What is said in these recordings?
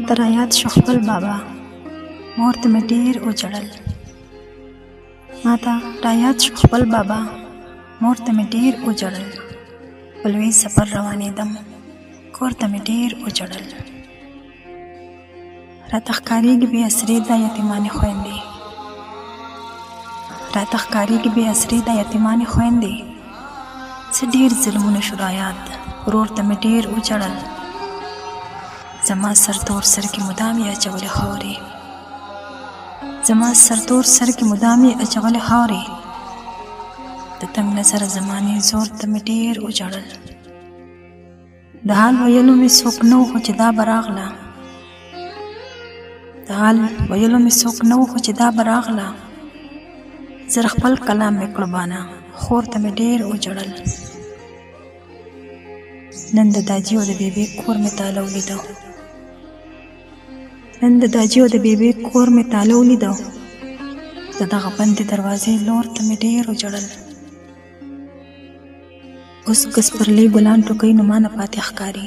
ماته رایاد شو خپل بابا، مور ته مې ډېر وژړل. ماته رایاد شو خپل بابا، مور ته مې ډېر وژړل. په لوی سفر روانېدم، کور ته مې ډېر وژړل. راته ښکارېږي بې اسرې دا یتیمانې خویندې، راته ښکارېږي بې اسرې دا یتیمانې خویندې. څه ډېر ظلمونه شو رایاد، ورور ته مې ډېر وژړل. زما سرتور سر کې مدام یې اچولې خاورې، زما سرتور سر کې مدام یې اچولې خاورې. د تنګ نظره زمانې زور ته مې ډېر وژړل. د حال ویلو مې څوک نه و خو چې دا به راغله، د حال ویلو مې څوک نه و خو چې دا به راغله. زر خپل کلام مې قربانه، خور ته مې ډېر وژړل. نن د داجي او د بیبي کور مې تاله ولیده، نن د داجي او د بیبي کور مې تاله ولیده. د دغه بندې دروازې لور ته مې ډېر وژړل. اوس که سپرلي ګلان ټوکوي نو ما نه پاتې ښکاري،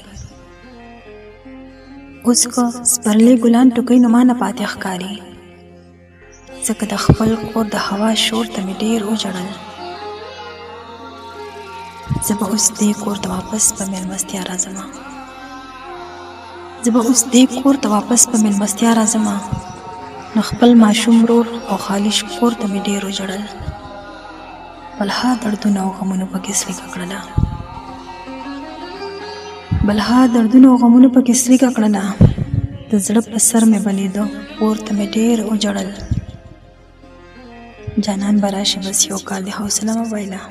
اوس که سپرلي ګلان ټوکوي نو ما نه پاتې ښکاري. ځکه د خپل کور د هوا شور ته مې ډېر وژړل. زه به اوس دې کور ته واپس په مېلمستیا راځمه، زه به اوس دې کور ته واپس په مېلمستیا راځمه. نو خپل ماشوم ورور او خالي کور ته مې ډېر وژړل. بلها دردونه او غمونه پکې سلیکه کړله، بلها دردونه او غمونه پکې سلیکه کړله. د زړه په سر مې بلېده، کور ته مې ډېر وژړل. جانان به راشي بس یو کال د حوصله مه بایله،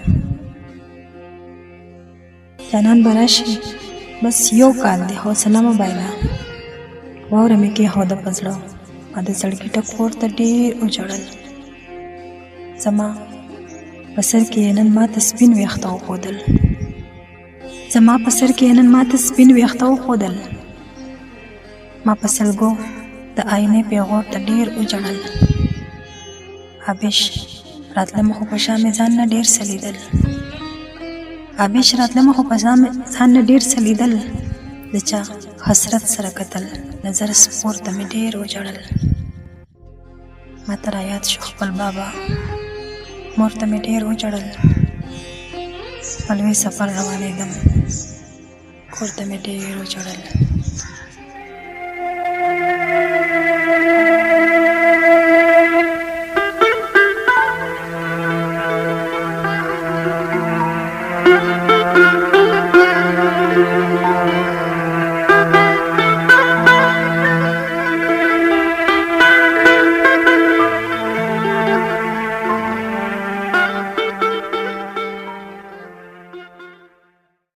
جانان به راشي بس یو کال د حوصله مه بایله. واوره مې کېښوده په زړه، ما د زړګي ټکور ته ډېر وژړل. زما په سر کې یې نن ماته سپین ویښته وښودل، زما په سر کې یې نن ماته سپین ویښته وښودل. ما په سلګو د آینې پیغور ته ډېر وژړل. آبش راتلمه خو په شا مې ځان نه ډېر څه لیدل، آبش راتلمه خو په ځان نه ډېر څه لیدل. د چا حسرت سره کتل، نظر سپور ته مې ډېر وژړل. ماته رایاد شو خپل بابا، مور ته مې ډېر وژړل. په لوی سفر روانېدم، کور ته مې ډېر وژړل.